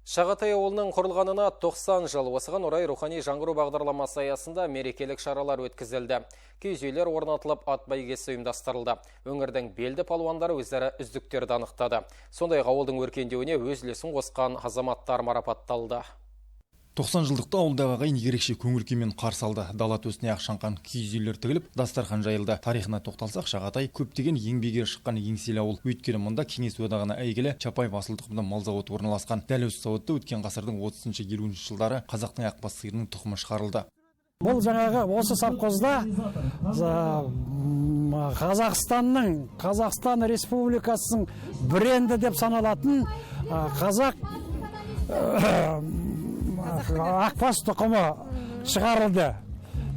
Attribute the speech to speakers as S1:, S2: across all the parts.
S1: Шағатай ауылының құрылғанына 90 жыл. Осыған орай рухани жаңғыру бағдарламасы аясында мерекелік шаралар өткізілді. Киіз үйлер орнатылып, ат бәйгесі ұйымдастырылды. Өңірдің белді палуандары өздері үздіктерді анықтады. Сондай ауылдың өркендеуіне өз үлесін қосқан азаматтар марапатталды.
S2: 90 жылдықта ауылдағы ағайын ерекше көңіл күймен қарсы алды. Дала төсіне ақшаңқан киіз үйлер тігіліп, дастархан жайылды. Тарихына тоқталсақ, Шағатай көптеген еңбек ері шыққан еңселі ауыл. Өйткені мұнда Кеңес одағына әйгілі Чапаев асыл тұқымды мал зауыты орналасқан. Дәл осы зауытта өткен ғасырдың 30-50 жылдары қазақтың ақбас сиырының тұқымы шығарылды.
S3: Бұл жаңағы осы совхозда Қазақстан Республикасының бренді деп саналатын қазақ ақбас тұқымы шығарылды.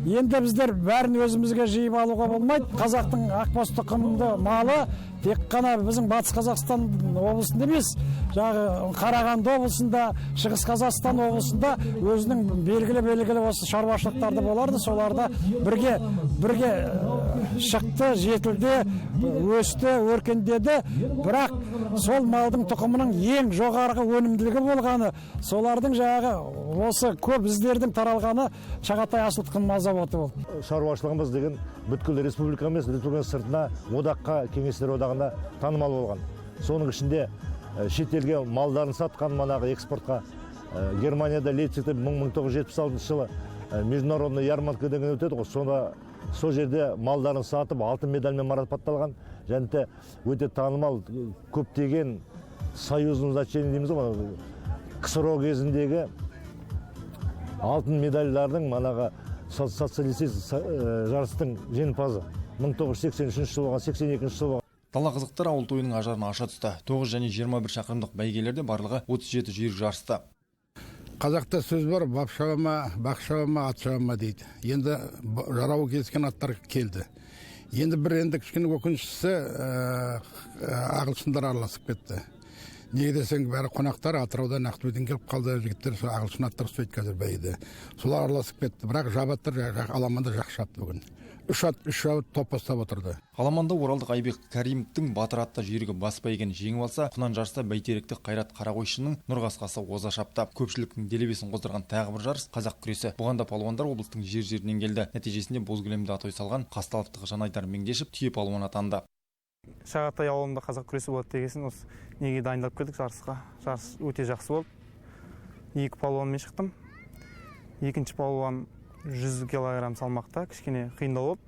S3: Енді біздер бәрін өзімізге жиып алуға болмайды. Қазақтың ақбас тұқымды малы тек қана біздің Батыс Қазақстан облысында емес, Қарағанды облысында, Шығыс Қазақстан облысында өзінің белгілі осы шаруашылықтарды боларды. Соларда бірге шықты, жетілді, өсті, өркендеді. Бірақ сол малдың тұқымының ең жоғарғы өнімділігі болғаны, солардың осы көп іздердің таралғаны Шағатай асыл тұқым мал зауыты болды.
S4: Шаруашылығымыз деген бүткіл республика емес, республика сыртына, одаққа, кеңестер одағында танымал болған. Соның ішінде шетелге малдарын сатқан, манағы экспортқа Германияда Лейпцигте 1976 жылы международный ярмарка деген өтеді ғой. Сонда сол жерде малдарын сатып алтын медальмен марапатталған. Және де өте танымал көптеген союзный значение дейміз ғой. КСРО кезіндегі алтын медальдардың манағы социалистік жарыстың жеңімпазы. 1983 жылы болған, 82 жылы болған.
S2: Дала қызықтар ауыл тойының ажарын аша түсті. 9 және 21 шақырымдық бәйгелерде барлығы 37 жүйрік жарысты.
S5: Қазақта сөз бар, бап шабама, бақ шабама, ат шабама дейді. Енді жарауы келіскен аттар келді. Енді кішкене өкініштісі ағылшындар араласып кетті. Неге десең, бәрі қонақтар Атыраудан Ақтөбеден келіп қалды, жігіттер ағылшын аттар ұстайды қазір бәйгеде. Солар араласып кетті. Бірақ жабаттар Аламанда жақсы шапты бүгін. Үш жабыт топ бастап отырды.
S2: Аламанда оралдық Айбек Каримовтың батыр атты жүйрігі бас бәйгені жеңіп алса, құнан жарыста бәйтеректі Қайрат Қарағойшының нұрғасқасы оза шапты. Көпшіліктің делебесін қоздырған тағы бір жарыс қазақ күресі. Бұған да палуандар облыстың жер-жерінен келді. Нәтижесінде боз кілемді атой салған Қазталовтық Жанайдар Меңдешев түйе палуан атанды.
S6: Шағатай ауылында қазақ күресі болады дегесін, осы неге дайындалып келдік жарысқа. Жарыс өте жақсы болды. 2 палуанмен шықтым. Екінші палуан 100 килограмм салмақта, кішкене қиындау болды.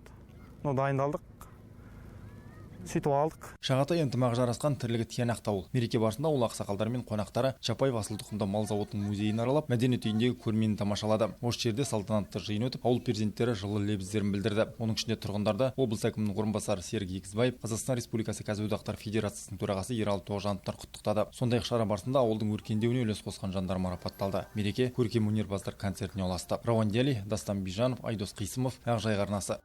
S6: Но дайындалдық. Сөйтіп алдық.
S2: Шағатай ынтымағы жарасқан тірлігі тиянақты ауыл. Мереке барысында ауыл ақсақалдары мен қонақтары Чапаев асыл тұқымды мал зауытының музейін аралап, мәдениет үйіндегі көрмені тамашалады. Осы жерде салтанатты жиын өтіп, ауыл перзенттері жылы лебіздерін білдірді. Оның ішінде тұрғындарды облыс әкімінің орынбасары Серік Егізбаев, Қазақстан Республикасы Кәсіподақтар Федерациясының төрағасы Ералы Тоғжановтар құттықтады. Сондай-ақ шара барысында ауылдың өркендеуіне үлес қосқан жандар марапатталды. Мереке көркем өнерпаздар концертіне ұласты. Рауан Дияли, Дастан Бижанов, Айдос Қисымов, Ақжайық арнасы.